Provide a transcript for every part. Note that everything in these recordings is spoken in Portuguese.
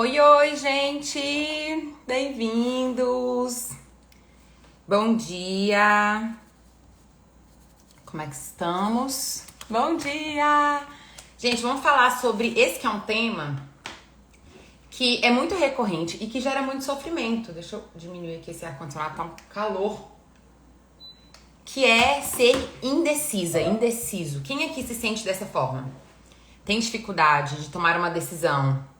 Oi, oi, gente! Bem-vindos! Bom dia! Como é que estamos? Bom dia! Gente, vamos falar sobre esse que é um tema que é muito recorrente e que gera muito sofrimento. Deixa eu diminuir aqui esse ar-condicionado, tá um calor. Que é ser indecisa, indeciso. Quem aqui se sente dessa forma? Tem dificuldade de tomar uma decisão,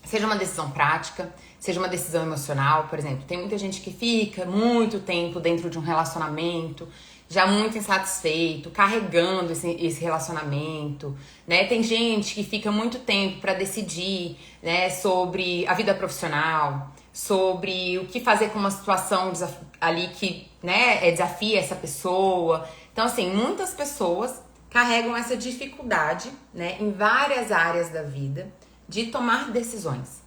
seja uma decisão prática, seja uma decisão emocional, por exemplo. Tem muita gente que fica muito tempo dentro de um relacionamento, já muito insatisfeito, carregando esse relacionamento, né? Tem gente que fica muito tempo para decidir, né, sobre a vida profissional, sobre o que fazer com uma situação ali que, né, desafia essa pessoa. Então, assim, muitas pessoas carregam essa dificuldade, né, em várias áreas da vida, de tomar decisões,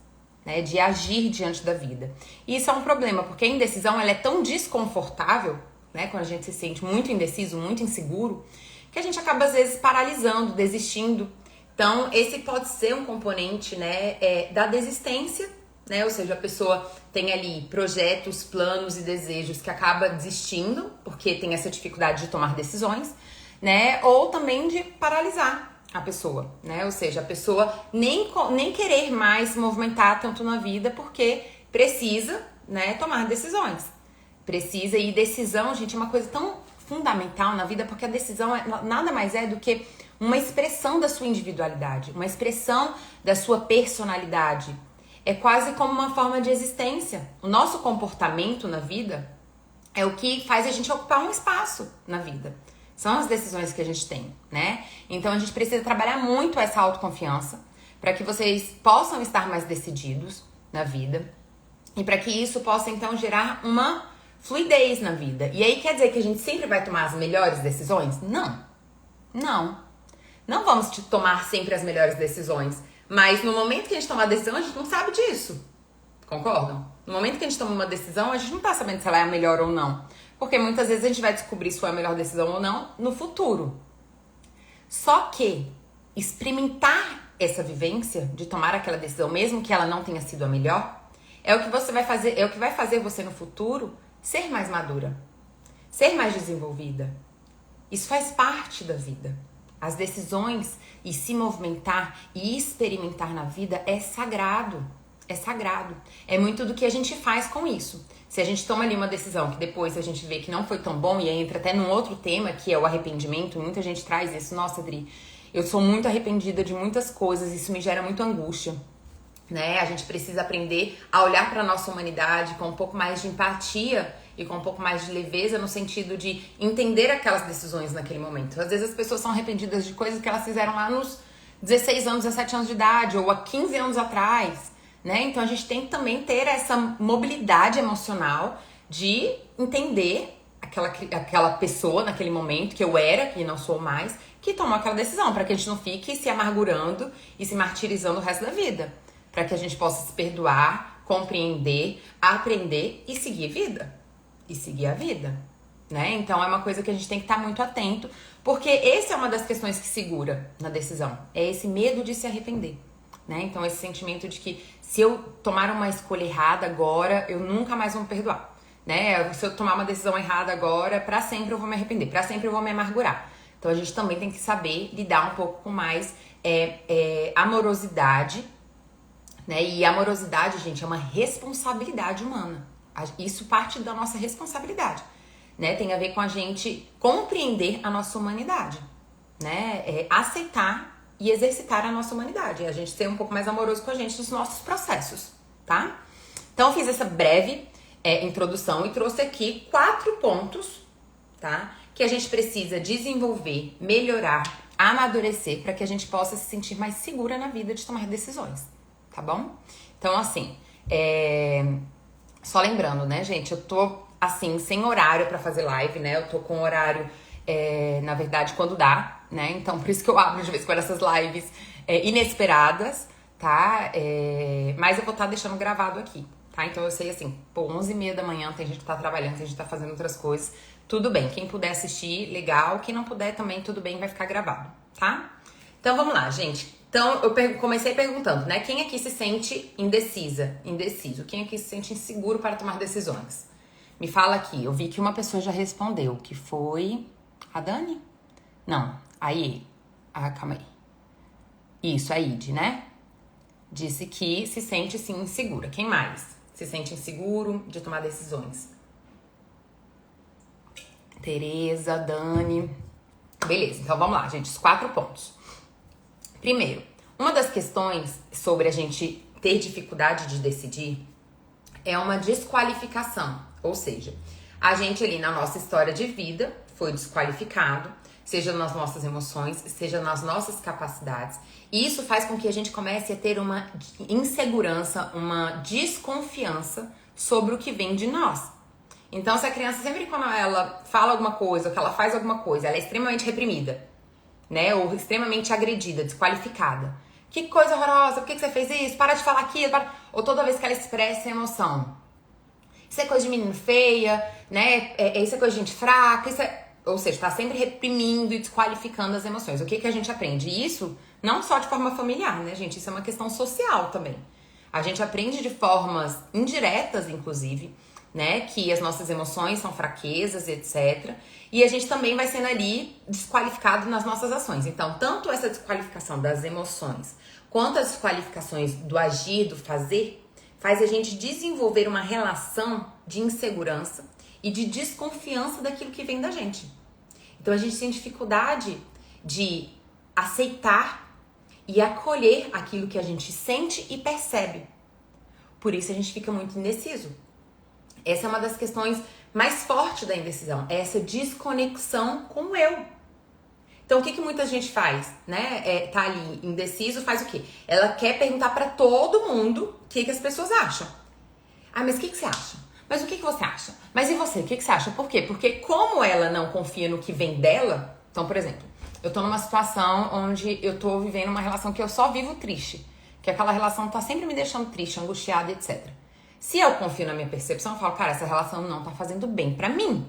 né, de agir diante da vida. E isso é um problema, porque a indecisão ela é tão desconfortável, né, quando a gente se sente muito indeciso, muito inseguro, que a gente acaba às vezes paralisando, desistindo. Então, esse pode ser um componente, né, da desistência, né, ou seja, a pessoa tem ali projetos, planos e desejos que acaba desistindo, porque tem essa dificuldade de tomar decisões, né, ou também de paralisar a pessoa, né? Ou seja, a pessoa nem querer mais se movimentar tanto na vida porque precisa, né, tomar decisões. Precisa, e decisão, gente, é uma coisa tão fundamental na vida, porque a decisão nada mais é do que uma expressão da sua individualidade, uma expressão da sua personalidade. É quase como uma forma de existência. O nosso comportamento na vida é o que faz a gente ocupar um espaço na vida. São as decisões que a gente tem, né? Então a gente precisa trabalhar muito essa autoconfiança para que vocês possam estar mais decididos na vida e para que isso possa então gerar uma fluidez na vida. E aí quer dizer que a gente sempre vai tomar as melhores decisões? Não. Não vamos tomar sempre as melhores decisões, mas no momento que a gente toma a decisão, a gente não sabe disso. Concordam? No momento que a gente toma uma decisão, a gente não tá sabendo se ela é a melhor ou não. Porque muitas vezes a gente vai descobrir se foi a melhor decisão ou não no futuro. Só que experimentar essa vivência de tomar aquela decisão, mesmo que ela não tenha sido a melhor, é o que você vai fazer, é o que vai fazer você no futuro ser mais madura, ser mais desenvolvida. Isso faz parte da vida. As decisões e se movimentar e experimentar na vida é sagrado. É sagrado. É muito do que a gente faz com isso. Se a gente toma ali uma decisão que depois a gente vê que não foi tão bom, e aí entra até num outro tema que é o arrependimento, muita gente traz isso. Nossa, Adri, eu sou muito arrependida de muitas coisas, isso me gera muita angústia, né? A gente precisa aprender a olhar para a nossa humanidade com um pouco mais de empatia e com um pouco mais de leveza, no sentido de entender aquelas decisões naquele momento. Às vezes as pessoas são arrependidas de coisas que elas fizeram lá nos 16 anos, 17 anos de idade, ou há 15 anos atrás, né? Então a gente tem que também ter essa mobilidade emocional de entender aquela pessoa naquele momento, que eu era e não sou mais, que tomou aquela decisão, para que a gente não fique se amargurando e se martirizando o resto da vida. Para que a gente possa se perdoar, compreender, aprender e seguir vida. E seguir a vida, né? Então é uma coisa que a gente tem que estar muito atento, porque essa é uma das questões que segura na decisão. É esse medo de se arrepender, né? Então esse sentimento de que se eu tomar uma escolha errada agora, eu nunca mais vou me perdoar, né? Se eu tomar uma decisão errada agora, pra sempre eu vou me arrepender, pra sempre eu vou me amargurar. Então a gente também tem que saber lidar um pouco com mais amorosidade, né? E amorosidade, gente, é uma responsabilidade humana. Isso parte da nossa responsabilidade, né? Tem a ver com a gente compreender a nossa humanidade, né? Aceitar e exercitar a nossa humanidade. A gente ser um pouco mais amoroso com a gente nos nossos processos, tá? Então, eu fiz essa breve introdução e trouxe aqui 4 pontos, tá? Que a gente precisa desenvolver, melhorar, amadurecer para que a gente possa se sentir mais segura na vida de tomar decisões, tá bom? Então, assim, só lembrando, né, gente? Eu tô, assim, sem horário pra fazer live, né? Eu tô com horário, na verdade, quando dá, né? Então, por isso que eu abro de vez em quando essas lives inesperadas, tá? Mas eu vou estar deixando gravado aqui, tá? Então, eu sei, assim, 11h30 da manhã tem gente que tá trabalhando, tem gente que tá fazendo outras coisas. Tudo bem, quem puder assistir, legal. Quem não puder também, tudo bem, vai ficar gravado, tá? Então, vamos lá, gente. Então, eu comecei perguntando, né? Quem aqui se sente indeciso? Quem aqui se sente inseguro para tomar decisões? Me fala aqui. Eu vi que uma pessoa já respondeu, que foi a Dani? Não, aí. Ah, calma aí. Isso, a Ide, né? Disse que se sente, sim, insegura. Quem mais se sente inseguro de tomar decisões? Tereza, Dani. Beleza, então vamos lá, gente. Os 4 pontos. Primeiro, uma das questões sobre a gente ter dificuldade de decidir é uma desqualificação. Ou seja, a gente ali na nossa história de vida foi desqualificado, seja nas nossas emoções, seja nas nossas capacidades. E isso faz com que a gente comece a ter uma insegurança, uma desconfiança sobre o que vem de nós. Então, se a criança sempre quando ela fala alguma coisa, ou que ela faz alguma coisa, ela é extremamente reprimida, né? Ou extremamente agredida, desqualificada. Que coisa horrorosa, por que você fez isso? Para de falar aquilo. Ou toda vez que ela expressa emoção. Isso é coisa de menina feia, né? Isso é coisa de gente fraca, Ou seja, tá sempre reprimindo e desqualificando as emoções. O que a gente aprende? E isso não só de forma familiar, né, gente? Isso é uma questão social também. A gente aprende de formas indiretas, inclusive, né? Que as nossas emoções são fraquezas, etc. E a gente também vai sendo ali desqualificado nas nossas ações. Então, tanto essa desqualificação das emoções, quanto as desqualificações do agir, do fazer, faz a gente desenvolver uma relação de insegurança e de desconfiança daquilo que vem da gente. Então, a gente tem dificuldade de aceitar e acolher aquilo que a gente sente e percebe. Por isso, a gente fica muito indeciso. Essa é uma das questões mais fortes da indecisão, é essa desconexão com o eu. Então, o que muita gente faz, né? Tá ali indeciso, faz o quê? Ela quer perguntar pra todo mundo o que as pessoas acham. Ah, mas o que você acha? Mas o que você acha? Mas e você? O que você acha? Por quê? Porque como ela não confia no que vem dela... Então, por exemplo, eu tô numa situação onde eu tô vivendo uma relação que eu só vivo triste. Que aquela relação tá sempre me deixando triste, angustiada, etc. Se eu confio na minha percepção, eu falo, cara, essa relação não tá fazendo bem pra mim.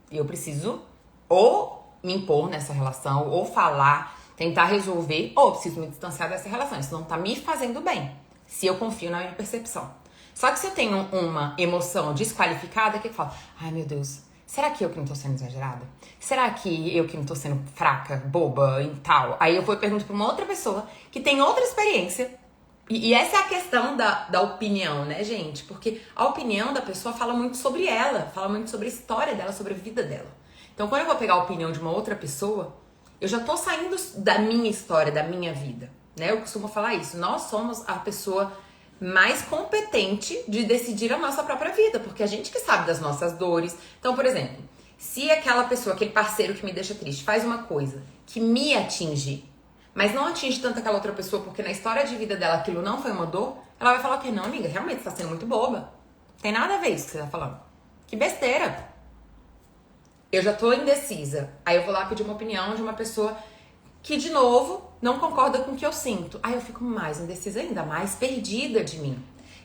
Eu preciso ou me impor nessa relação, ou falar, tentar resolver, ou eu preciso me distanciar dessa relação. Isso não tá me fazendo bem, se eu confio na minha percepção. Só que se eu tenho uma emoção desqualificada, o que eu falo? Ai, meu Deus, será que eu que não tô sendo exagerada? Será que eu que não tô sendo fraca, boba e tal? Aí eu vou e pergunto pra uma outra pessoa que tem outra experiência. E essa é a questão da opinião, né, gente? Porque a opinião da pessoa fala muito sobre ela, fala muito sobre a história dela, sobre a vida dela. Então, quando eu vou pegar a opinião de uma outra pessoa, eu já tô saindo da minha história, da minha vida, né? Eu costumo falar isso. Nós somos a pessoa mais competente de decidir a nossa própria vida, porque a gente que sabe das nossas dores. Então, por exemplo, se aquela pessoa, aquele parceiro que me deixa triste, faz uma coisa que me atinge, mas não atinge tanto aquela outra pessoa, porque na história de vida dela aquilo não foi uma dor, ela vai falar o quê? Não, amiga, realmente você tá sendo muito boba. Tem nada a ver isso que você tá falando. Que besteira. Eu já tô indecisa. Aí eu vou lá pedir uma opinião de uma pessoa que, de novo, não concorda com o que eu sinto. Aí eu fico mais indecisa ainda, mais perdida de mim.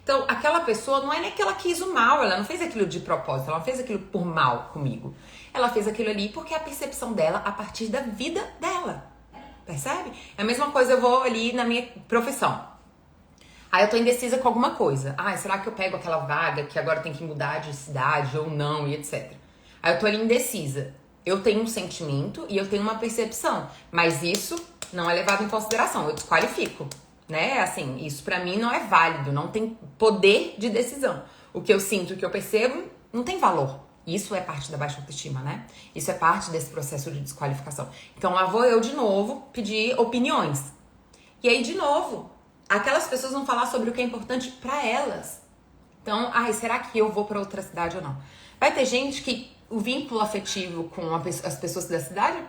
Então, aquela pessoa não é nem que ela quis o mal, ela não fez aquilo de propósito, ela não fez aquilo por mal comigo. Ela fez aquilo ali porque é a percepção dela a partir da vida dela. Percebe? É a mesma coisa, eu vou ali na minha profissão. Aí eu tô indecisa com alguma coisa. Ah, será que eu pego aquela vaga que agora tem que mudar de cidade ou não e etc. Aí eu tô ali indecisa. Eu tenho um sentimento e eu tenho uma percepção. Mas isso não é levado em consideração. Eu desqualifico, né? Assim, isso pra mim não é válido. Não tem poder de decisão. O que eu sinto, o que eu percebo, não tem valor. Isso é parte da baixa autoestima, né? Isso é parte desse processo de desqualificação. Então lá vou eu de novo pedir opiniões. E aí, de novo, aquelas pessoas vão falar sobre o que é importante pra elas. Então, ai, será que eu vou pra outra cidade ou não? Vai ter gente que o vínculo afetivo com as pessoas da cidade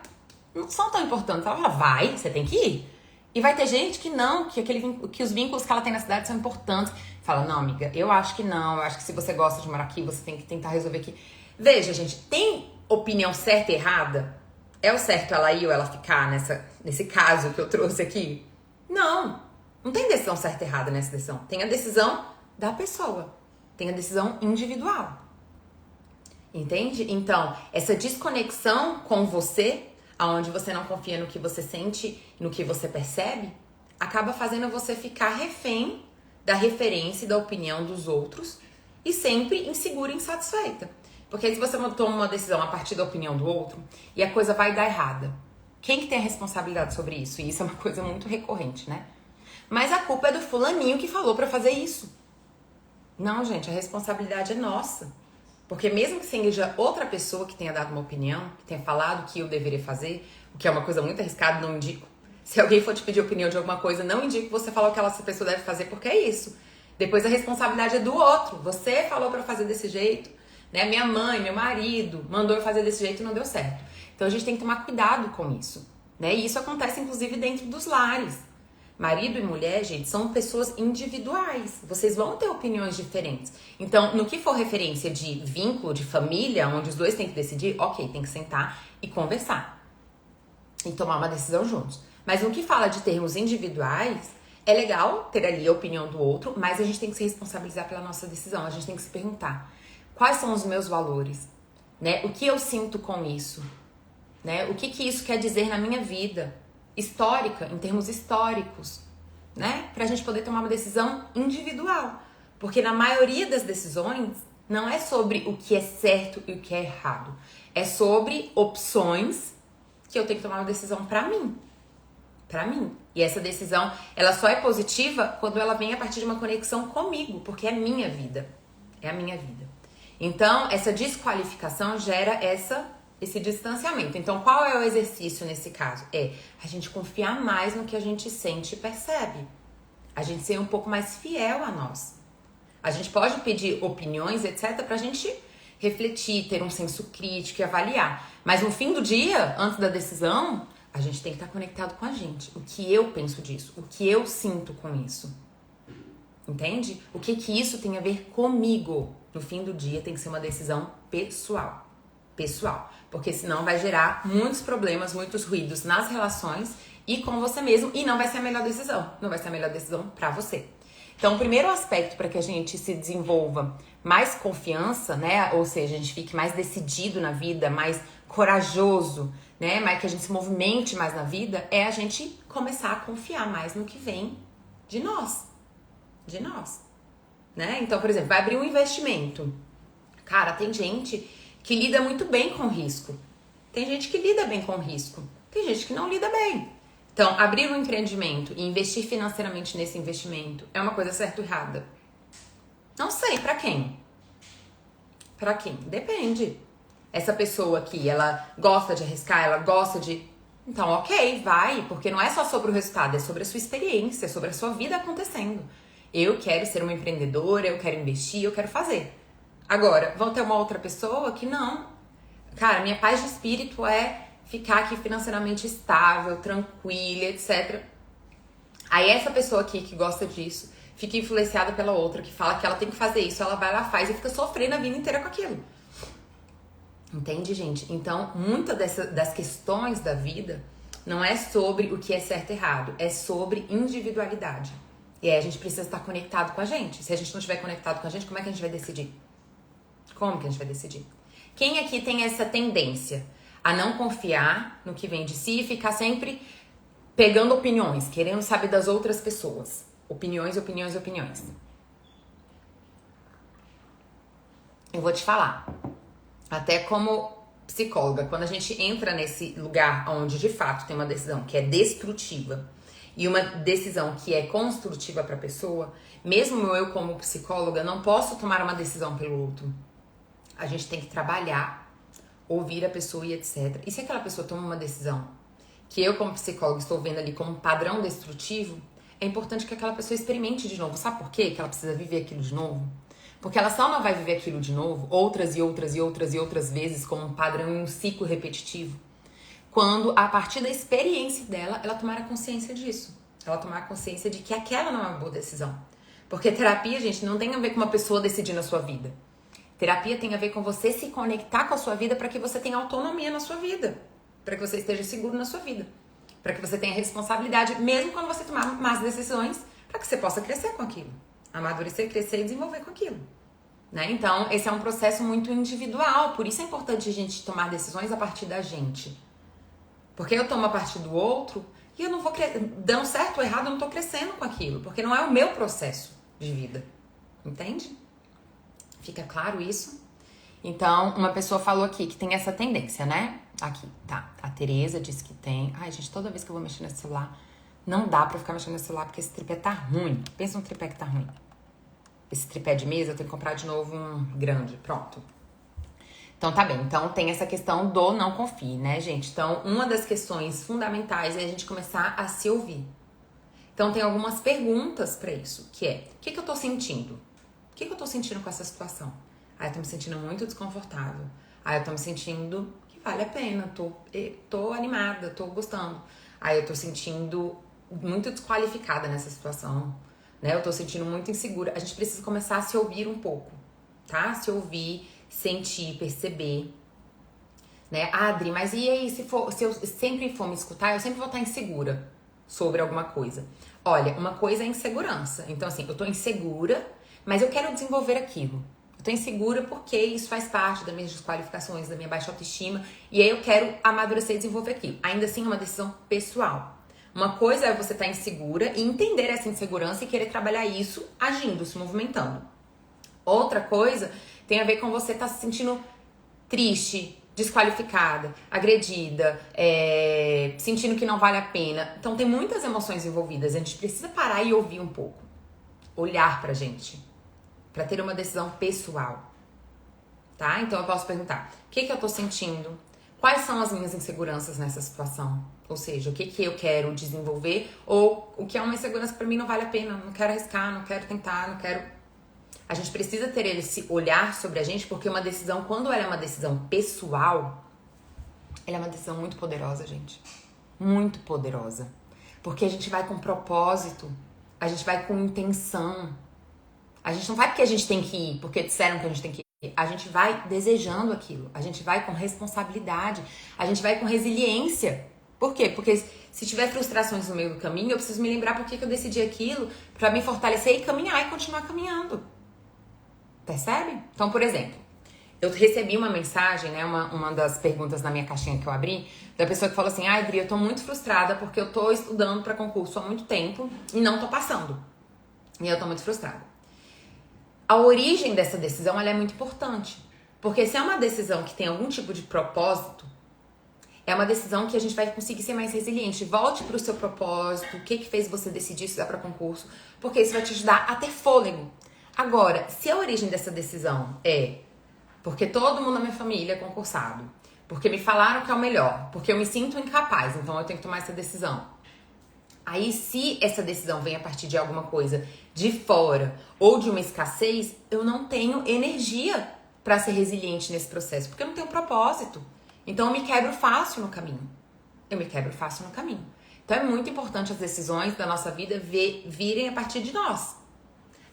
não são tão importantes. Ela fala, vai, você tem que ir. E vai ter gente que não, que os vínculos que ela tem na cidade são importantes. Fala, não, amiga, eu acho que não. Eu acho que se você gosta de morar aqui, você tem que tentar resolver aqui. Veja, gente, tem opinião certa e errada? É o certo ela ir ou ela ficar nesse caso que eu trouxe aqui? Não. Não tem decisão certa e errada nessa decisão. Tem a decisão da pessoa. Tem a decisão individual. Entende? Então, essa desconexão com você, onde você não confia no que você sente, no que você percebe, acaba fazendo você ficar refém da referência e da opinião dos outros e sempre insegura e insatisfeita. Porque se você toma uma decisão a partir da opinião do outro e a coisa vai dar errada, quem que tem a responsabilidade sobre isso? E isso é uma coisa muito recorrente, né? Mas a culpa é do fulaninho que falou pra fazer isso. Não, gente, a responsabilidade é nossa. Porque mesmo que seja outra pessoa que tenha dado uma opinião, que tenha falado que eu deveria fazer, o que é uma coisa muito arriscada, não indico. Se alguém for te pedir opinião de alguma coisa, não indico você falar o que essa pessoa deve fazer, porque é isso. Depois a responsabilidade é do outro. Você falou pra fazer desse jeito, né? Minha mãe, meu marido mandou eu fazer desse jeito e não deu certo. Então a gente tem que tomar cuidado com isso, né? E isso acontece inclusive dentro dos lares. Marido e mulher, gente, são pessoas individuais. Vocês vão ter opiniões diferentes. Então, no que for referência de vínculo, de família, onde os dois têm que decidir, ok, tem que sentar e conversar. E tomar uma decisão juntos. Mas no que fala de termos individuais, é legal ter ali a opinião do outro, mas a gente tem que se responsabilizar pela nossa decisão. A gente tem que se perguntar, quais são os meus valores? Né? O que eu sinto com isso? Né? O que isso quer dizer na minha vida? Histórica, em termos históricos, né? Pra gente poder tomar uma decisão individual. Porque na maioria das decisões, não é sobre o que é certo e o que é errado. É sobre opções que eu tenho que tomar uma decisão pra mim. Pra mim. E essa decisão, ela só é positiva quando ela vem a partir de uma conexão comigo, porque é minha vida. É a minha vida. Então, essa desqualificação gera esse distanciamento. Então, qual é o exercício nesse caso? É a gente confiar mais no que a gente sente e percebe. A gente ser um pouco mais fiel a nós. A gente pode pedir opiniões, etc, pra gente refletir, ter um senso crítico e avaliar. Mas no fim do dia, antes da decisão, a gente tem que estar conectado com a gente. O que eu penso disso? O que eu sinto com isso? Entende? O que isso tem a ver comigo? No fim do dia tem que ser uma decisão pessoal. Pessoal. Porque senão vai gerar muitos problemas, muitos ruídos nas relações e com você mesmo. E não vai ser a melhor decisão. Não vai ser a melhor decisão pra você. Então, o primeiro aspecto para que a gente se desenvolva mais confiança, né? Ou seja, a gente fique mais decidido na vida, mais corajoso, né? Mas que a gente se movimente mais na vida, é a gente começar a confiar mais no que vem de nós. De nós. Né? Então, por exemplo, vai abrir um investimento. Cara, tem gente que lida muito bem com risco. Tem gente que lida bem com risco. Tem gente que não lida bem. Então, abrir um empreendimento e investir financeiramente nesse investimento é uma coisa certa ou errada? Não sei, pra quem? Pra quem? Depende. Essa pessoa aqui, ela gosta de arriscar, ela gosta de... Então, ok, vai, porque não é só sobre o resultado, é sobre a sua experiência, sobre a sua vida acontecendo. Eu quero ser uma empreendedora, eu quero investir, eu quero fazer. Agora, vão ter uma outra pessoa que não. Cara, minha paz de espírito é ficar aqui financeiramente estável, tranquila, etc. Aí essa pessoa aqui que gosta disso fica influenciada pela outra, que fala que ela tem que fazer isso, ela vai lá, faz e fica sofrendo a vida inteira com aquilo. Entende, gente? Então, muitas das questões da vida não é sobre o que é certo e errado, é sobre individualidade. E aí a gente precisa estar conectado com a gente. Se a gente não estiver conectado com a gente, como é que a gente vai decidir? Como que a gente vai decidir? Quem aqui tem essa tendência a não confiar no que vem de si e ficar sempre pegando opiniões, querendo saber das outras pessoas? Opiniões, opiniões, opiniões. Eu vou te falar. Até como psicóloga, quando a gente entra nesse lugar onde de fato tem uma decisão que é destrutiva e uma decisão que é construtiva para a pessoa, mesmo eu como psicóloga não posso tomar uma decisão pelo outro. A gente tem que trabalhar, ouvir a pessoa e etc. E se aquela pessoa toma uma decisão que eu como psicóloga estou vendo ali como um padrão destrutivo, é importante que aquela pessoa experimente de novo. Sabe por quê que ela precisa viver aquilo de novo? Porque ela só não vai viver aquilo de novo, outras e outras e outras e outras vezes, como um padrão e um ciclo repetitivo, quando, a partir da experiência dela, ela tomar a consciência disso. Ela tomar a consciência de que aquela não é uma boa decisão. Porque terapia, gente, não tem a ver com uma pessoa decidir na sua vida. Terapia tem a ver com você se conectar com a sua vida para que você tenha autonomia na sua vida. Para que você esteja seguro na sua vida. Para que você tenha responsabilidade, mesmo quando você tomar más decisões, para que você possa crescer com aquilo. Amadurecer, crescer e desenvolver com aquilo. Né? Então, esse é um processo muito individual. Por isso é importante a gente tomar decisões a partir da gente. Porque eu tomo a partir do outro e eu não vou dando certo ou errado, eu não tô crescendo com aquilo, porque não é o meu processo de vida. Entende? Fica claro isso? Então, uma pessoa falou aqui que tem essa tendência, né? Aqui, tá. A Tereza disse que tem. Ai, gente, toda vez que eu vou mexer nesse celular, não dá pra ficar mexendo nesse celular porque esse tripé tá ruim. Pensa no tripé que tá ruim. Esse tripé de mesa, eu tenho que comprar de novo um grande. Pronto. Então, tá bem. Então, tem essa questão do não confie, né, gente? Então, uma das questões fundamentais é a gente começar a se ouvir. Então, tem algumas perguntas pra isso, que é: o que eu tô sentindo? O que eu tô sentindo com essa situação? Ah, eu tô me sentindo muito desconfortável. Ah, eu tô me sentindo que vale a pena, tô animada, tô gostando. Ah, eu tô sentindo muito desqualificada nessa situação, né? Eu tô sentindo muito insegura. A gente precisa começar a se ouvir um pouco, tá? Se ouvir, sentir, perceber, né? Ah, Adri, mas e aí se eu sempre for me escutar, eu sempre vou estar insegura sobre alguma coisa. Olha, uma coisa é insegurança. Então, assim, eu tô insegura, mas eu quero desenvolver aquilo. Eu tô insegura porque isso faz parte das minhas desqualificações, da minha baixa autoestima, e aí eu quero amadurecer e desenvolver aquilo. Ainda assim, é uma decisão pessoal. Uma coisa é você estar insegura e entender essa insegurança e querer trabalhar isso agindo, se movimentando. Outra coisa tem a ver com você estar se sentindo triste, desqualificada, agredida, sentindo que não vale a pena. Então tem muitas emoções envolvidas. A gente precisa parar e ouvir um pouco. Olhar pra gente. Pra ter uma decisão pessoal. Tá? Então eu posso perguntar: o que eu tô sentindo? Quais são as minhas inseguranças nessa situação? Ou seja, o que eu quero desenvolver? Ou o que é uma insegurança que pra mim não vale a pena? Não quero arriscar, não quero tentar, não quero... A gente precisa ter esse olhar sobre a gente, porque uma decisão, quando ela é uma decisão pessoal, ela é uma decisão muito poderosa, gente. Muito poderosa. Porque a gente vai com propósito, a gente vai com intenção. A gente não vai porque a gente tem que ir, porque disseram que a gente tem que ir. A gente vai desejando aquilo. A gente vai com responsabilidade. A gente vai com resiliência. Por quê? Porque se tiver frustrações no meio do caminho, eu preciso me lembrar por que eu decidi aquilo, pra me fortalecer e caminhar e continuar caminhando. Percebe? Então, por exemplo, eu recebi uma mensagem, né, uma das perguntas na minha caixinha que eu abri, da pessoa que falou assim: ah, Adri, eu tô muito frustrada porque eu tô estudando pra concurso há muito tempo e não tô passando. E eu tô muito frustrada. A origem dessa decisão, ela é muito importante. Porque se é uma decisão que tem algum tipo de propósito, é uma decisão que a gente vai conseguir ser mais resiliente. Volte pro seu propósito, o que fez você decidir estudar pra concurso, porque isso vai te ajudar a ter fôlego. Agora, se a origem dessa decisão é porque todo mundo na minha família é concursado, porque me falaram que é o melhor, porque eu me sinto incapaz, então eu tenho que tomar essa decisão. Aí, se essa decisão vem a partir de alguma coisa de fora ou de uma escassez, eu não tenho energia pra ser resiliente nesse processo, porque eu não tenho propósito. Então, eu me quebro fácil no caminho. Então, é muito importante as decisões da nossa vida virem a partir de nós.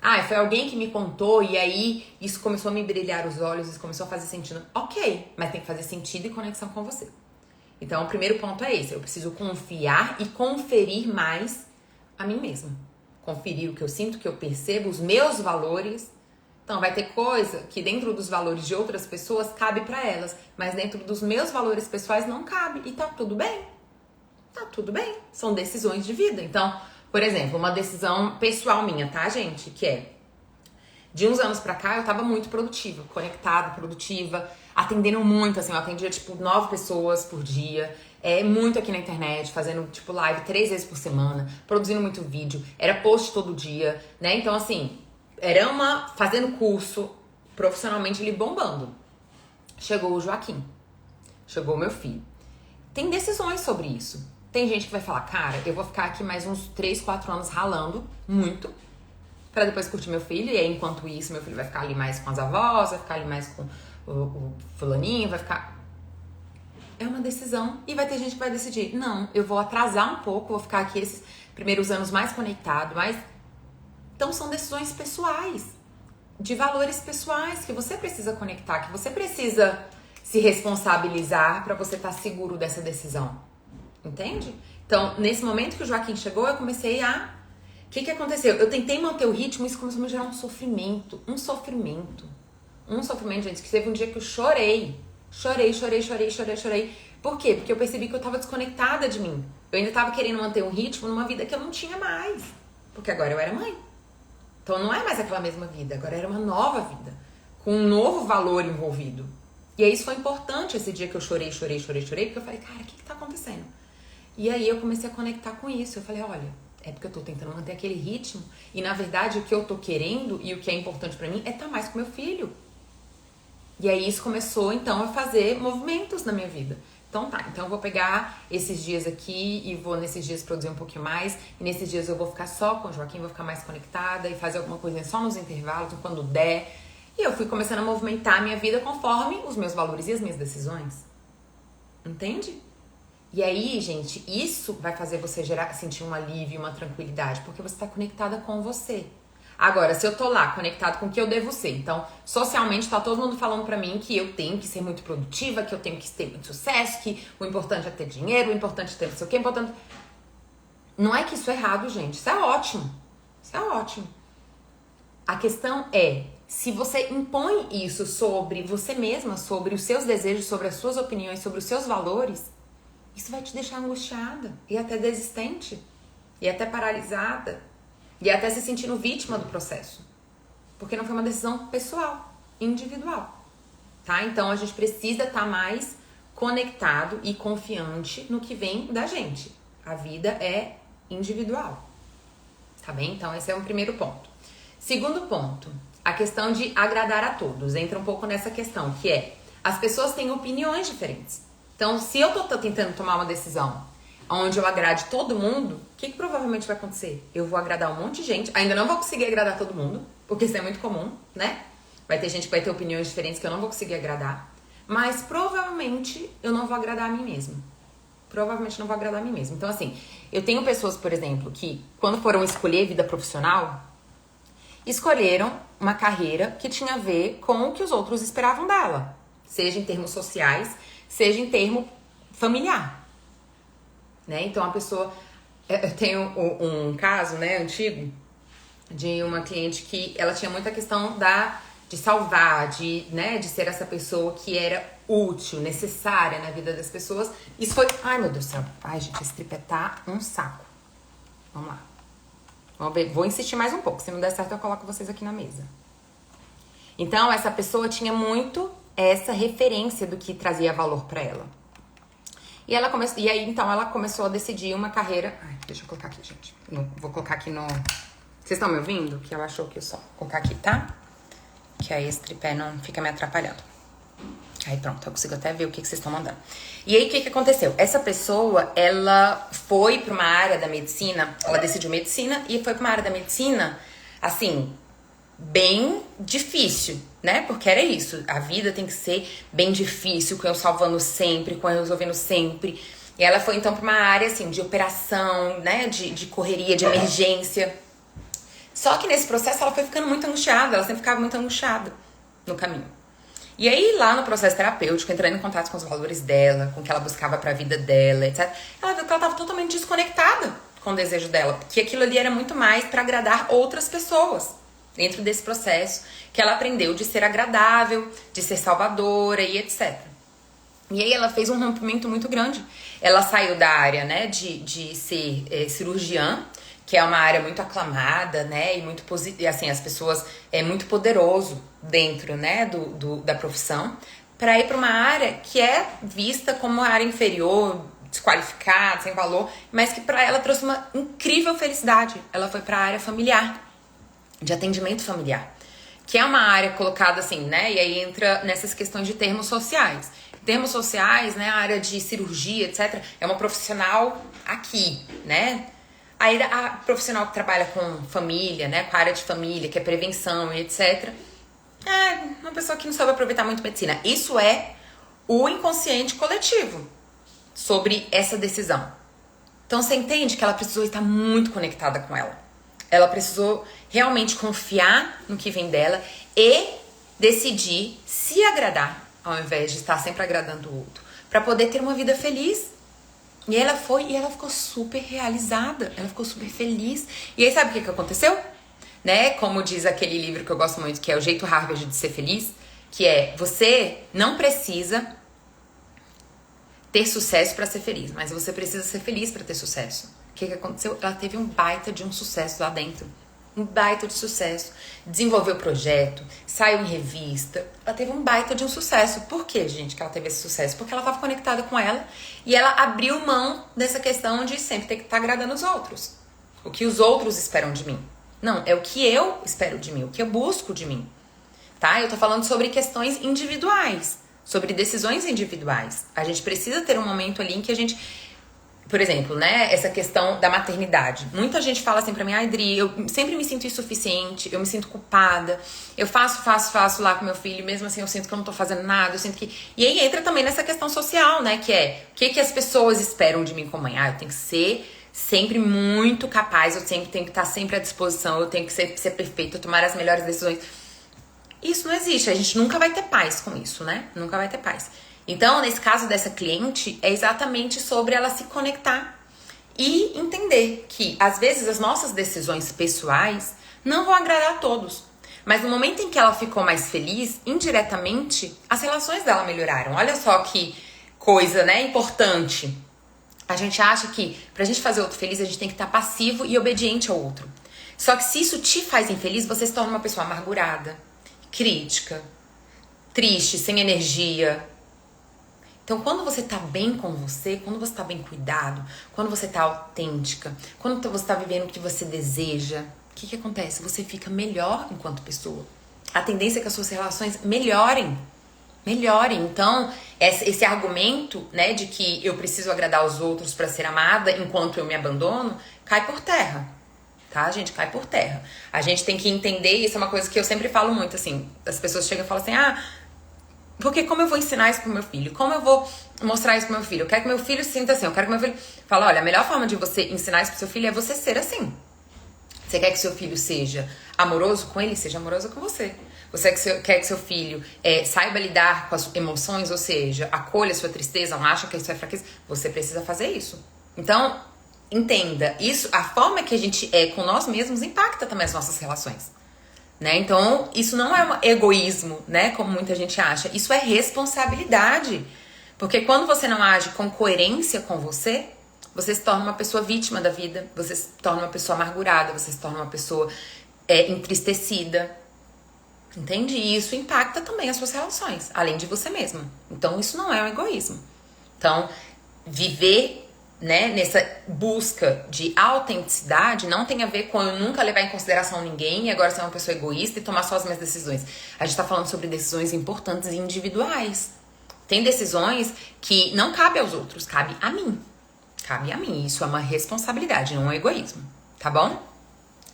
Ah, foi alguém que me contou e aí isso começou a me brilhar os olhos, isso começou a fazer sentido. Ok, mas tem que fazer sentido e conexão com você. Então, o primeiro ponto é esse. Eu preciso confiar e conferir mais a mim mesma. Conferir o que eu sinto, o que eu percebo, os meus valores. Então, vai ter coisa que dentro dos valores de outras pessoas cabe pra elas, mas dentro dos meus valores pessoais não cabe. E tá tudo bem. Tá tudo bem. São decisões de vida. Então... Por exemplo, uma decisão pessoal minha, tá, gente? Que é, de uns anos pra cá, eu tava muito produtiva, conectada, produtiva, atendendo muito, assim, eu atendia, 9 pessoas por dia, muito aqui na internet, fazendo, live 3 vezes por semana, produzindo muito vídeo, era post todo dia, né? Então, assim, fazendo curso, profissionalmente, ele bombando. Chegou o Joaquim, chegou o meu filho. Tem decisões sobre isso. Tem gente que vai falar: cara, eu vou ficar aqui mais uns 3, 4 anos ralando muito pra depois curtir meu filho. E aí, enquanto isso, meu filho vai ficar ali mais com as avós, vai ficar ali mais com o fulaninho, vai ficar... É uma decisão. E vai ter gente que vai decidir: não, eu vou atrasar um pouco, vou ficar aqui esses primeiros anos mais conectado, mais... Então, são decisões pessoais, de valores pessoais, que você precisa conectar, que você precisa se responsabilizar pra você estar seguro dessa decisão. Entende? Então, nesse momento que o Joaquim chegou, eu comecei a... O que aconteceu? Eu tentei manter o ritmo e isso começou a me gerar um sofrimento. Um sofrimento, gente, que teve um dia que eu chorei. Chorei. Por quê? Porque eu percebi que eu tava desconectada de mim. Eu ainda tava querendo manter um ritmo numa vida que eu não tinha mais. Porque agora eu era mãe. Então não é mais aquela mesma vida, agora era uma nova vida. Com um novo valor envolvido. E aí isso foi importante esse dia que eu chorei, porque eu falei, cara, o que tá acontecendo? E aí eu comecei a conectar com isso. Eu falei, olha, é porque eu tô tentando manter aquele ritmo. E na verdade o que eu tô querendo e o que é importante pra mim é estar mais com meu filho. E aí isso começou então a fazer movimentos na minha vida. Então tá, então eu vou pegar esses dias aqui e vou nesses dias produzir um pouquinho mais. E nesses dias eu vou ficar só com o Joaquim, vou ficar mais conectada e fazer alguma coisinha só nos intervalos, quando der. E eu fui começando a movimentar a minha vida conforme os meus valores e as minhas decisões. Entende? E aí, gente, isso vai fazer você sentir um alívio, uma tranquilidade, porque você tá conectada com você. Agora, se eu tô lá conectado com o que eu devo ser, então, socialmente tá todo mundo falando pra mim que eu tenho que ser muito produtiva, que eu tenho que ter muito sucesso, que o importante é ter dinheiro, o importante é ter não sei o que, o importante... Não é que isso é errado, gente. Isso é ótimo. Isso é ótimo. A questão é, se você impõe isso sobre você mesma, sobre os seus desejos, sobre as suas opiniões, sobre os seus valores, isso vai te deixar angustiada e até desistente e até paralisada. E até se sentindo vítima do processo. Porque não foi uma decisão pessoal, individual. Tá? Então a gente precisa estar mais conectado e confiante no que vem da gente. A vida é individual. Tá bem? Então esse é um primeiro ponto. Segundo ponto, a questão de agradar a todos. Entra um pouco nessa questão, que é, as pessoas têm opiniões diferentes. Então se eu tô tentando tomar uma decisão onde eu agrade todo mundo, o que provavelmente vai acontecer? Eu vou agradar um monte de gente, ainda não vou conseguir agradar todo mundo, porque isso é muito comum, né? Vai ter gente que vai ter opiniões diferentes que eu não vou conseguir agradar, mas provavelmente eu não vou agradar a mim mesma. Provavelmente não vou agradar a mim mesma. Então, assim, eu tenho pessoas, por exemplo, que quando foram escolher vida profissional, escolheram uma carreira que tinha a ver com o que os outros esperavam dela, seja em termos sociais, seja em termo familiar. Né? Então a pessoa... Eu tenho um caso, né, antigo, de uma cliente que ela tinha muita questão de salvar, de ser essa pessoa que era útil, necessária na vida das pessoas. Isso foi... Ai, meu Deus do céu. Ai, gente, esse tripé tá um saco. Vamos lá. Vamos ver. Vou insistir mais um pouco. Se não der certo, eu coloco vocês aqui na mesa. Então, essa pessoa tinha muito essa referência do que trazia valor pra ela. E aí, então, ela começou a decidir uma carreira... Ai, deixa eu colocar aqui, gente. Vou colocar aqui no... Vocês estão me ouvindo? Que eu acho que eu só... Vou colocar aqui, tá? Que aí esse tripé não fica me atrapalhando. Aí pronto, eu consigo até ver o que vocês estão mandando. E aí, o que aconteceu? Essa pessoa, ela foi pra uma área da medicina... Ela decidiu medicina e foi pra uma área da medicina, assim... bem difícil, né? Porque era isso, a vida tem que ser bem difícil, com eu salvando sempre, com eu resolvendo sempre. E ela foi então para uma área assim de operação, né? De correria, de emergência. Só que nesse processo ela foi ficando muito angustiada, ela sempre ficava muito angustiada no caminho. E aí lá no processo terapêutico, entrando em contato com os valores dela, com o que ela buscava para a vida dela, etc. Ela viu que ela estava totalmente desconectada com o desejo dela, porque aquilo ali era muito mais para agradar outras pessoas. Dentro desse processo que ela aprendeu de ser agradável, de ser salvadora e etc. E aí ela fez um rompimento muito grande. Ela saiu da área, né, de ser cirurgiã, que é uma área muito aclamada, né, e muito assim, as pessoas é muito poderoso dentro, né, da profissão, para ir para uma área que é vista como uma área inferior, desqualificada, sem valor, mas que para ela trouxe uma incrível felicidade. Ela foi para a área familiar, de atendimento familiar, que é uma área colocada assim, né? E aí entra nessas questões de termos sociais. Termos sociais, né? A área de cirurgia, etc. É uma profissional aqui, né? Aí a profissional que trabalha com família, né? Com a área de família, que é prevenção e etc. É uma pessoa que não sabe aproveitar muito medicina. Isso é o inconsciente coletivo sobre essa decisão. Então você entende que ela precisou estar muito conectada com ela. Ela precisou realmente confiar no que vem dela e decidir se agradar, ao invés de estar sempre agradando o outro, para poder ter uma vida feliz. E ela foi e ela ficou super realizada, ela ficou super feliz. E aí sabe o que aconteceu? Né? Como diz aquele livro que eu gosto muito, que é O Jeito Harvard de Ser Feliz, que é: você não precisa ter sucesso pra ser feliz, mas você precisa ser feliz pra ter sucesso. O que aconteceu? Ela teve um baita de um sucesso lá dentro. Um baita de sucesso. Desenvolveu projeto, saiu em revista. Ela teve um baita de um sucesso. Por que, gente, que ela teve esse sucesso? Porque ela estava conectada com ela e ela abriu mão dessa questão de sempre ter que estar agradando os outros. O que os outros esperam de mim. Não, é o que eu espero de mim, o que eu busco de mim. Tá? Eu tô falando sobre questões individuais, sobre decisões individuais. A gente precisa ter um momento ali em que a gente... Por exemplo, né, essa questão da maternidade. Muita gente fala assim pra mim, Dri, eu sempre me sinto insuficiente, eu me sinto culpada, eu faço lá com meu filho, mesmo assim eu sinto que eu não tô fazendo nada, eu sinto que... E aí entra também nessa questão social, né, que é, o que as pessoas esperam de mim como mãe? Eu tenho que ser sempre muito capaz, eu tenho que estar sempre à disposição, eu tenho que ser perfeita, tomar as melhores decisões. Isso não existe, a gente nunca vai ter paz com isso, né? Nunca vai ter paz. Então, nesse caso dessa cliente, é exatamente sobre ela se conectar e entender que, às vezes, as nossas decisões pessoais não vão agradar a todos. Mas no momento em que ela ficou mais feliz, indiretamente, as relações dela melhoraram. Olha só que coisa, né, importante. A gente acha que, pra gente fazer o outro feliz, a gente tem que estar passivo e obediente ao outro. Só que se isso te faz infeliz, você se torna uma pessoa amargurada, crítica, triste, sem energia. Então, quando você tá bem com você, quando você tá bem cuidado, quando você tá autêntica, quando você tá vivendo o que você deseja, o que acontece? Você fica melhor enquanto pessoa. A tendência é que as suas relações melhorem. Então, esse argumento, né, de que eu preciso agradar os outros pra ser amada enquanto eu me abandono, cai por terra. Tá, gente? Cai por terra. A gente tem que entender, isso é uma coisa que eu sempre falo muito, assim, as pessoas chegam e falam assim, porque como eu vou ensinar isso pro meu filho? Como eu vou mostrar isso pro meu filho? Eu quero que meu filho se sinta assim. Eu quero que meu filho... Fala, olha, a melhor forma de você ensinar isso pro seu filho é você ser assim. Você quer que seu filho seja amoroso com ele? Seja amoroso com você. Você quer que seu filho saiba lidar com as emoções? Ou seja, acolha a sua tristeza, não acha que isso é fraqueza? Você precisa fazer isso. Então, entenda. Isso, a forma que a gente é com nós mesmos impacta também as nossas relações. Né? Então, isso não é um egoísmo, né? Como muita gente acha. Isso é responsabilidade. Porque quando você não age com coerência com você, você se torna uma pessoa vítima da vida, você se torna uma pessoa amargurada, você se torna uma pessoa entristecida. Entende? E isso impacta também as suas relações, além de você mesma. Então, isso não é um egoísmo. Então, viver... né, nessa busca de autenticidade não tem a ver com eu nunca levar em consideração ninguém e agora ser uma pessoa egoísta e tomar só as minhas decisões. A gente tá falando sobre decisões importantes e individuais. Tem decisões que não cabe aos outros, cabe a mim. Cabe a mim. Isso é uma responsabilidade, não é um egoísmo. Tá bom?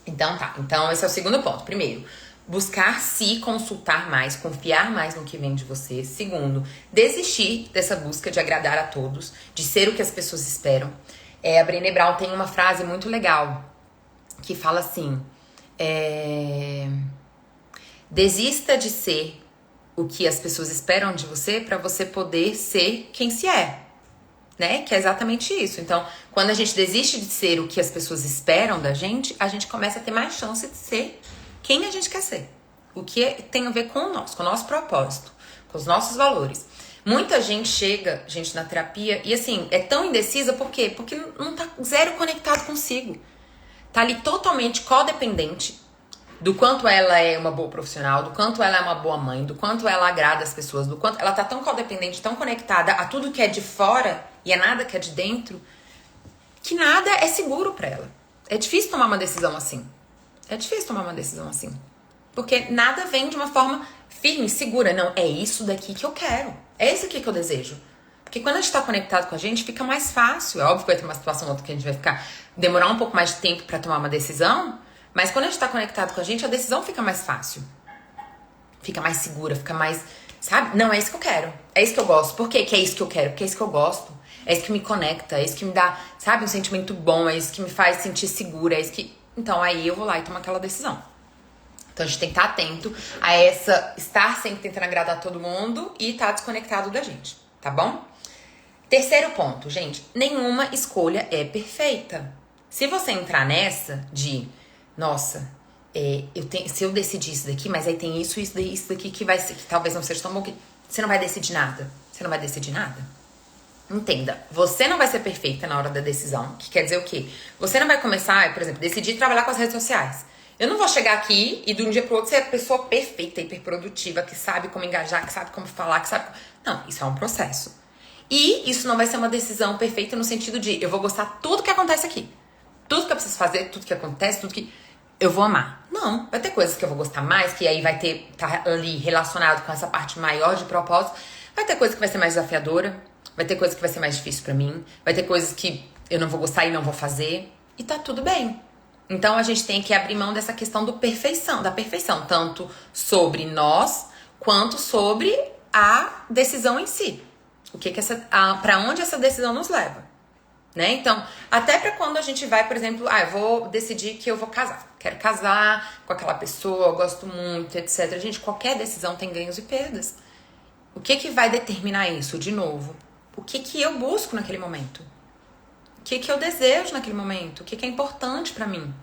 Então tá. Então esse é o segundo ponto. Primeiro, buscar se consultar mais, confiar mais no que vem de você. Segundo, desistir dessa busca de agradar a todos, de ser o que as pessoas esperam. A Brené Brown tem uma frase muito legal que fala assim: desista de ser o que as pessoas esperam de você para você poder ser quem se é. Né? Que é exatamente isso. Então, quando a gente desiste de ser o que as pessoas esperam da gente, a gente começa a ter mais chance de ser quem a gente quer ser. O que tem a ver com o nosso propósito, com os nossos valores. Muita gente chega, gente, na terapia, e assim, é tão indecisa, por quê? Porque não tá zero conectado consigo. Tá ali totalmente codependente do quanto ela é uma boa profissional, do quanto ela é uma boa mãe, do quanto ela agrada as pessoas, do quanto ela tá tão codependente, tão conectada a tudo que é de fora e a nada que é de dentro, que nada é seguro pra ela. É difícil tomar uma decisão assim. Porque nada vem de uma forma firme, segura. Não, é isso daqui que eu quero. É isso aqui que eu desejo. Porque quando a gente tá conectado com a gente, fica mais fácil. É óbvio que vai ter uma situação ou outra que a gente vai demorar um pouco mais de tempo pra tomar uma decisão, mas quando a gente tá conectado com a gente decisão fica mais fácil. Fica mais segura, fica mais... Sabe? Não, é isso que eu quero. É isso que eu gosto. Por quê que é isso que eu quero? Porque é isso que eu gosto. É isso que me conecta. É isso que me dá, sabe, um sentimento bom. É isso que me faz sentir segura. É isso que... Então, aí eu vou lá e tomo aquela decisão. Então, a gente tem que estar atento a estar sempre tentando agradar todo mundo e estar desconectado da gente, tá bom? Terceiro ponto, gente. Nenhuma escolha é perfeita. Se você entrar nessa de, nossa, se eu decidir isso daqui, mas aí tem isso daqui que vai ser, que talvez não seja tão bom, que você não vai decidir nada. Você não vai decidir nada. Entenda, você não vai ser perfeita na hora da decisão, que quer dizer o quê? Você não vai começar, por exemplo, decidir trabalhar com as redes sociais. Eu não vou chegar aqui e de um dia pro outro ser a pessoa perfeita, hiperprodutiva, que sabe como engajar, que sabe como falar, que sabe... Não, isso é um processo. E isso não vai ser uma decisão perfeita no sentido de eu vou gostar tudo que acontece aqui. Tudo que eu preciso fazer, tudo que acontece, tudo que eu vou amar. Não, vai ter coisas que eu vou gostar mais, que aí vai ter, tá ali relacionado com essa parte maior de propósito. Vai ter coisa que vai ser mais desafiadora. Vai ter coisa que vai ser mais difícil pra mim. Vai ter coisas que eu não vou gostar e não vou fazer. E tá tudo bem. Então a gente tem que abrir mão dessa questão da perfeição. Tanto sobre nós, quanto sobre a decisão em si. Pra onde essa decisão nos leva. Né? Então, até pra quando a gente vai, por exemplo, eu vou decidir que eu vou casar. Quero casar com aquela pessoa, eu gosto muito, etc. Gente, qualquer decisão tem ganhos e perdas. O que vai determinar isso, de novo? O que eu busco naquele momento? O que eu desejo naquele momento? O que é importante pra mim?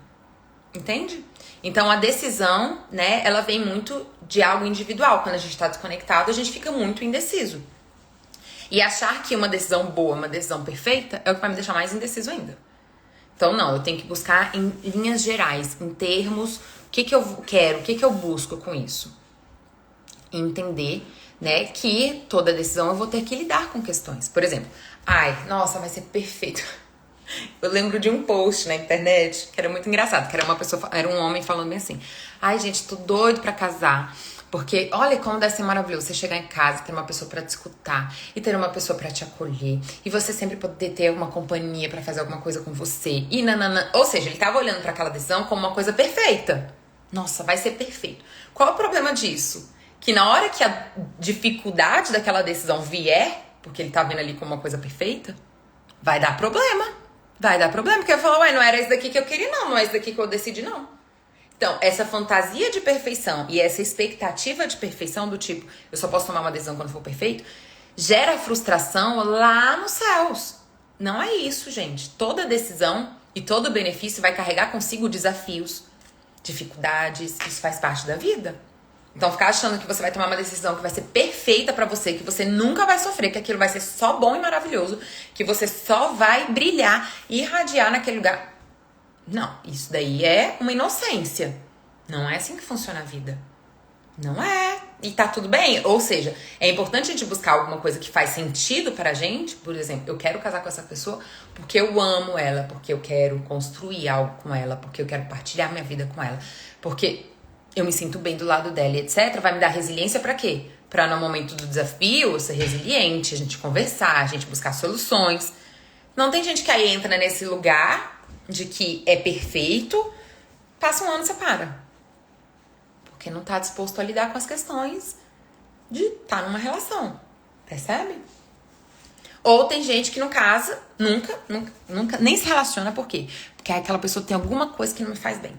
Entende? Então, a decisão, né, ela vem muito de algo individual. Quando a gente tá desconectado, a gente fica muito indeciso. E achar que uma decisão boa, uma decisão perfeita, é o que vai me deixar mais indeciso ainda. Então, não, eu tenho que buscar em linhas gerais, em termos, o que eu quero, o que eu busco com isso. E entender, né, que toda decisão eu vou ter que lidar com questões. Por exemplo, nossa, vai ser perfeito. Eu lembro de um post na internet que era muito engraçado, que era um homem falando bem assim: gente, tô doido pra casar. Porque olha como deve ser maravilhoso você chegar em casa, ter uma pessoa pra te escutar e ter uma pessoa pra te acolher. E você sempre poder ter uma companhia pra fazer alguma coisa com você. E nanana. Ou seja, ele tava olhando pra aquela decisão como uma coisa perfeita. Nossa, vai ser perfeito. Qual é o problema disso? Que na hora que a dificuldade daquela decisão vier, porque ele tá vendo ali como uma coisa perfeita, vai dar problema. Vai dar problema, porque eu falo, não era isso daqui que eu queria, não é isso daqui que eu decidi, não. Então, essa fantasia de perfeição e essa expectativa de perfeição do tipo, eu só posso tomar uma decisão quando for perfeito, gera frustração lá nos céus. Não é isso, gente. Toda decisão e todo benefício vai carregar consigo desafios, dificuldades, isso faz parte da vida. Então, ficar achando que você vai tomar uma decisão que vai ser perfeita pra você, que você nunca vai sofrer, que aquilo vai ser só bom e maravilhoso, que você só vai brilhar e irradiar naquele lugar. Não, isso daí é uma inocência. Não é assim que funciona a vida. Não é. E tá tudo bem. Ou seja, é importante a gente buscar alguma coisa que faz sentido pra gente. Por exemplo, eu quero casar com essa pessoa porque eu amo ela, porque eu quero construir algo com ela, porque eu quero partilhar minha vida com ela, porque eu me sinto bem do lado dela, etc. Vai me dar resiliência pra quê? Pra no momento do desafio eu ser resiliente, a gente conversar, a gente buscar soluções. Não tem gente que aí entra nesse lugar de que é perfeito, passa um ano e separa. Porque não tá disposto a lidar com as questões de estar numa relação. Percebe? Ou tem gente que não casa, nunca, nem se relaciona. Por quê? Porque aquela pessoa tem alguma coisa que não me faz bem.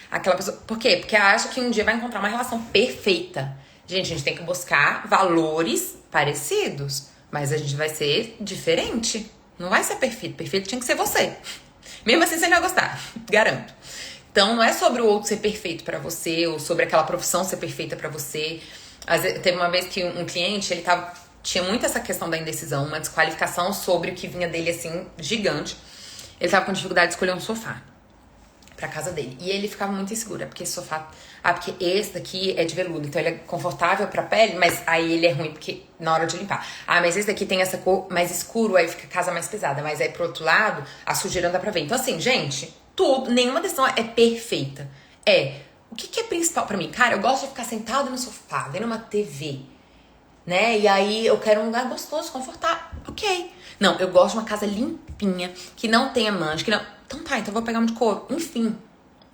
Aquela pessoa, por quê? Porque acha que um dia vai encontrar uma relação perfeita. Gente, a gente tem que buscar valores parecidos, mas a gente vai ser diferente. Não vai ser perfeito. Perfeito tinha que ser você. Mesmo assim, você não vai gostar, garanto. Então, não é sobre o outro ser perfeito pra você, ou sobre aquela profissão ser perfeita pra você. Às vezes, teve uma vez que um cliente, tinha muito essa questão da indecisão, uma desqualificação sobre o que vinha dele, assim, gigante. Ele tava com dificuldade de escolher um sofá pra casa dele. E ele ficava muito inseguro, porque esse sofá... porque esse daqui é de veludo, então ele é confortável pra pele, mas aí ele é ruim porque na hora de limpar. Mas esse daqui tem essa cor mais escuro, aí fica a casa mais pesada. Mas aí pro outro lado, a sujeira não dá pra ver. Então assim, gente, nenhuma decisão é perfeita. O que é principal pra mim? Cara, eu gosto de ficar sentada no sofá, vendo uma TV, né? E aí eu quero um lugar gostoso, confortável. Ok. Não, eu gosto de uma casa limpinha, que não tenha mancha, que não... Então tá, então eu vou pegar um de couro. Enfim,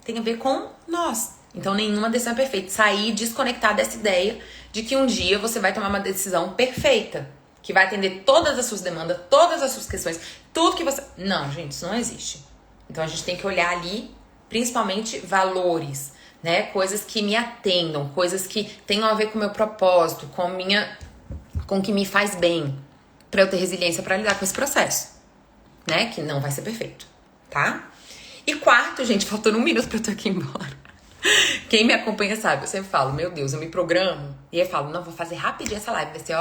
tem a ver com nós. Então nenhuma decisão é perfeita. Sair, desconectar dessa ideia de que um dia você vai tomar uma decisão perfeita, que vai atender todas as suas demandas, todas as suas questões, tudo que você... Não, gente, isso não existe. Então a gente tem que olhar ali, principalmente, valores, né? Coisas que me atendam, coisas que tenham a ver com o meu propósito, com o que me faz bem, pra eu ter resiliência pra lidar com esse processo, né? Que não vai ser perfeito, tá? E quarto, gente, faltando 1 minuto pra eu ter que ir embora. Quem me acompanha sabe, eu sempre falo, meu Deus, eu me programo. E aí eu falo, não, vou fazer rapidinho essa live, vai ser,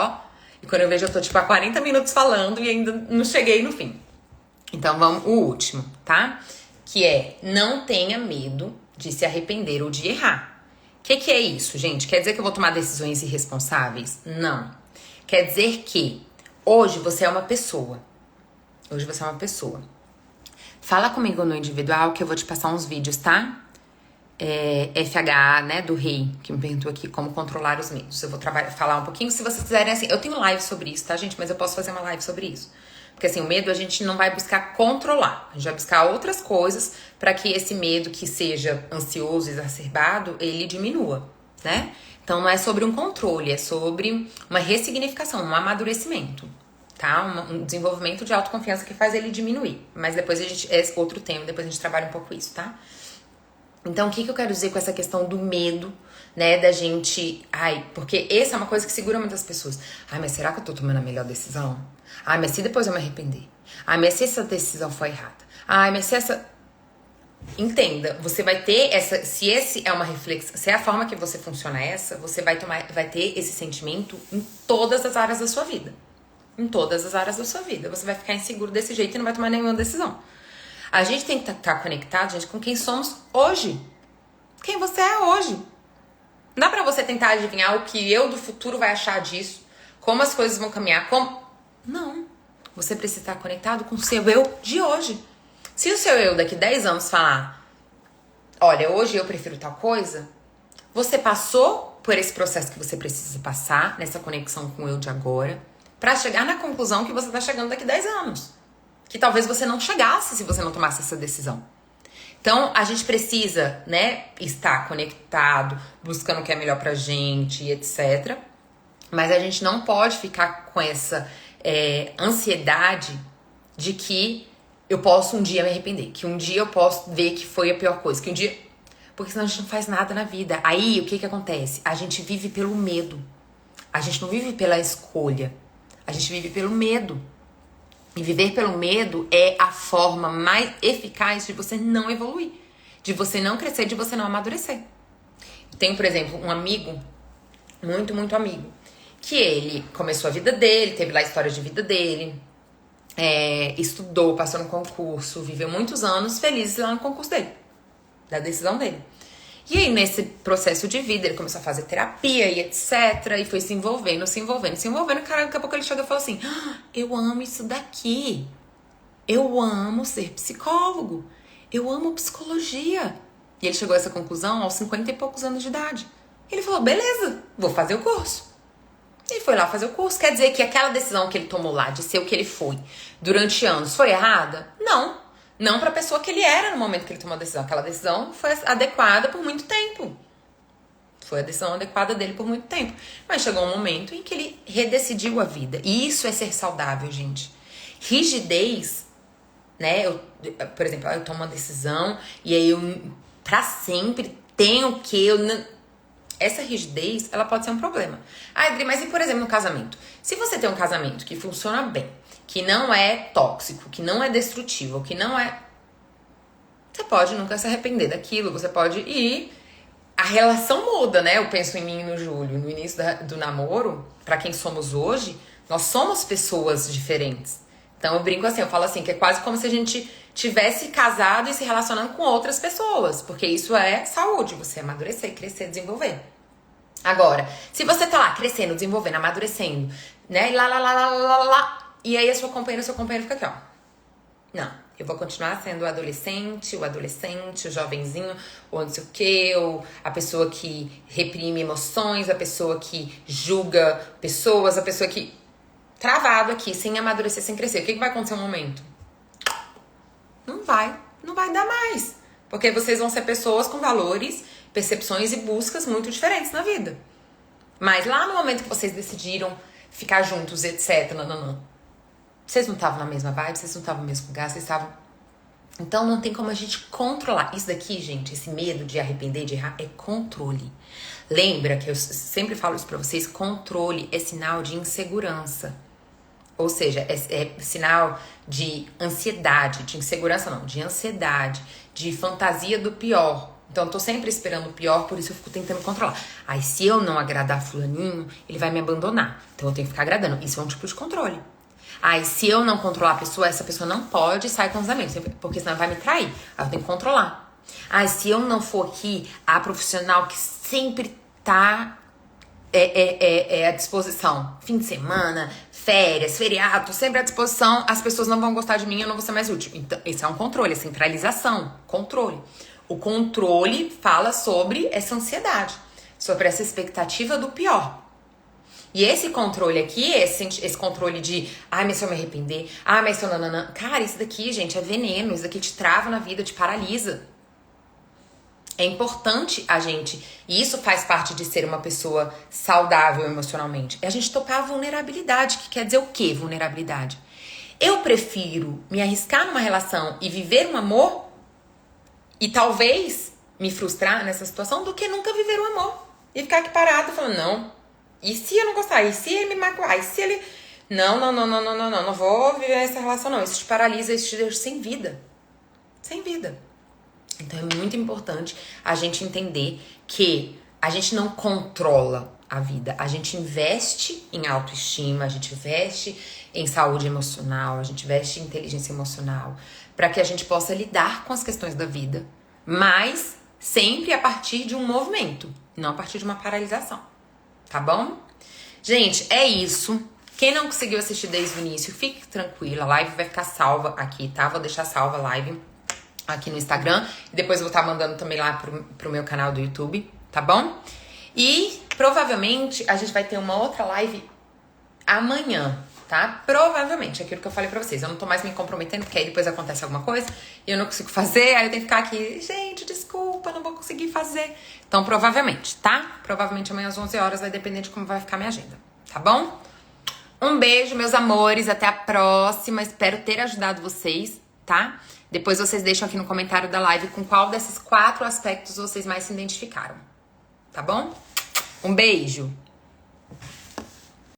E quando eu vejo, eu tô tipo há 40 minutos falando e ainda não cheguei no fim. Então vamos, o último, tá? Que é, não tenha medo de se arrepender ou de errar. O que é isso, gente? Quer dizer que eu vou tomar decisões irresponsáveis? Não. Quer dizer que hoje você é uma pessoa. Hoje você é uma pessoa. Fala comigo no individual que eu vou te passar uns vídeos, tá? FHA, né, do Rei, que me perguntou aqui como controlar os medos. Eu vou falar um pouquinho, se vocês quiserem, assim, eu tenho live sobre isso, tá, gente? Mas eu posso fazer uma live sobre isso. Porque, assim, o medo a gente não vai buscar controlar. A gente vai buscar outras coisas para que esse medo que seja ansioso, exacerbado, ele diminua, né? Então, não é sobre um controle, é sobre uma ressignificação, um amadurecimento, tá? Um desenvolvimento de autoconfiança que faz ele diminuir. Mas depois é outro tema, depois a gente trabalha um pouco isso, tá? Então, o que eu quero dizer com essa questão do medo, né, da gente... porque essa é uma coisa que segura muitas pessoas. Mas será que eu tô tomando a melhor decisão? Mas se depois eu me arrepender? Mas se essa decisão foi errada? Mas se essa... Entenda, você vai ter essa... Se esse é uma reflexão, se é a forma que você funciona você vai ter esse sentimento em todas as áreas da sua vida. Em todas as áreas da sua vida. Você vai ficar inseguro desse jeito e não vai tomar nenhuma decisão. A gente tem que estar conectado, gente, com quem somos hoje. Quem você é hoje. Não dá pra você tentar adivinhar o que eu do futuro vai achar disso. Como as coisas vão caminhar. Não. Você precisa estar conectado com o seu eu de hoje. Se o seu eu daqui 10 anos falar, olha, hoje eu prefiro tal coisa, você passou por esse processo que você precisa passar, nessa conexão com o eu de agora, pra chegar na conclusão que você tá chegando daqui 10 anos. Que talvez você não chegasse se você não tomasse essa decisão. Então, a gente precisa, né, estar conectado, buscando o que é melhor pra gente, etc. Mas a gente não pode ficar com essa ansiedade de que eu posso um dia me arrepender, que um dia eu posso ver que foi a pior coisa, que um dia... Porque senão a gente não faz nada na vida. Aí, o que acontece? A gente vive pelo medo. A gente não vive pela escolha. A gente vive pelo medo. E viver pelo medo é a forma mais eficaz de você não evoluir, de você não crescer, de você não amadurecer. Tenho, por exemplo, um amigo, muito, muito amigo, que ele começou a vida dele, teve lá a história de vida dele, estudou, passou no concurso, viveu muitos anos felizes lá no concurso dele, da decisão dele. E aí, nesse processo de vida, ele começou a fazer terapia e etc. E foi se envolvendo. Cara, daqui a pouco ele chegou e falou assim, eu amo isso daqui. Eu amo ser psicólogo. Eu amo psicologia. E ele chegou a essa conclusão aos 50 e poucos anos de idade. Ele falou, beleza, vou fazer o curso. E foi lá fazer o curso. Quer dizer que aquela decisão que ele tomou lá, de ser o que ele foi, durante anos, foi errada? Não. Não para a pessoa que ele era no momento que ele tomou a decisão. Aquela decisão foi adequada por muito tempo. Foi a decisão adequada dele por muito tempo. Mas chegou um momento em que ele redecidiu a vida. E isso é ser saudável, gente. Rigidez, né? Por exemplo, eu tomo uma decisão e aí eu, pra sempre, tenho que... Essa rigidez, ela pode ser um problema. Adri, mas e por exemplo no casamento? Se você tem um casamento que funciona bem, que não é tóxico, que não é destrutivo, que não é... Você pode nunca se arrepender daquilo, você pode ir... A relação muda, né? Eu penso em mim e no Júlio, no início do namoro, pra quem somos hoje, nós somos pessoas diferentes. Então eu brinco assim, eu falo assim, que é quase como se a gente tivesse casado e se relacionando com outras pessoas, porque isso é saúde, você amadurecer, crescer, desenvolver. Agora, se você tá lá crescendo, desenvolvendo, amadurecendo, né? E aí a sua companheira, o seu companheiro fica aqui, ó. Não, eu vou continuar sendo o adolescente, o jovenzinho, ou não sei o quê, ou a pessoa que reprime emoções, a pessoa que julga pessoas, a pessoa que... Travado aqui, sem amadurecer, sem crescer. O que vai acontecer um momento? Não vai dar mais. Porque vocês vão ser pessoas com valores, percepções e buscas muito diferentes na vida. Mas lá no momento que vocês decidiram ficar juntos, etc, vocês não estavam na mesma vibe, vocês não estavam no mesmo lugar, vocês estavam... Então não tem como a gente controlar. Isso daqui, gente, esse medo de arrepender, de errar, é controle. Lembra que eu sempre falo isso pra vocês, controle é sinal de insegurança. Ou seja, é sinal de ansiedade, de insegurança não, de ansiedade, de fantasia do pior. Então eu tô sempre esperando o pior, por isso eu fico tentando controlar. Aí se eu não agradar fulaninho, ele vai me abandonar. Então eu tenho que ficar agradando. Isso é um tipo de controle. Aí se eu não controlar a pessoa, essa pessoa não pode sair com os amigos, porque senão vai me trair. Aí eu tenho que controlar. Aí se eu não for aqui a profissional que sempre tá à disposição, fim de semana, férias, feriado, tô sempre à disposição, as pessoas não vão gostar de mim, eu não vou ser mais útil. Então, esse é um controle, é centralização, controle. O controle fala sobre essa ansiedade, sobre essa expectativa do pior. E esse controle aqui, esse controle de, mas se eu me arrepender, mas se eu nananã. Cara, isso daqui, gente, é veneno, isso daqui te trava na vida, te paralisa. É importante a gente, e isso faz parte de ser uma pessoa saudável emocionalmente, é a gente topar a vulnerabilidade, que quer dizer o quê, vulnerabilidade? Eu prefiro me arriscar numa relação e viver um amor e talvez me frustrar nessa situação do que nunca viver um amor e ficar aqui parado falando, não, e se eu não gostar? E se ele me magoar? E se ele... Não vou viver essa relação não, isso te paralisa, isso te deixa sem vida. Sem vida. Então é muito importante a gente entender que a gente não controla a vida. A gente investe em autoestima, a gente investe em saúde emocional, a gente investe em inteligência emocional, para que a gente possa lidar com as questões da vida, mas sempre a partir de um movimento, não a partir de uma paralisação. Tá bom? Gente, é isso. Quem não conseguiu assistir desde o início, fique tranquila. A live vai ficar salva aqui, tá? Vou deixar salva a live aqui no Instagram. E depois eu vou estar mandando também lá pro meu canal do YouTube, tá bom? E provavelmente a gente vai ter uma outra live amanhã, tá? Provavelmente, aquilo que eu falei pra vocês. Eu não tô mais me comprometendo, porque aí depois acontece alguma coisa e eu não consigo fazer, aí eu tenho que ficar aqui, gente, desculpa, não vou conseguir fazer. Então, provavelmente, tá? Provavelmente amanhã às 11 horas, vai depender de como vai ficar minha agenda, tá bom? Um beijo, meus amores, até a próxima. Espero ter ajudado vocês, tá? Depois vocês deixam aqui no comentário da live com qual desses 4 aspectos vocês mais se identificaram, tá bom? Um beijo!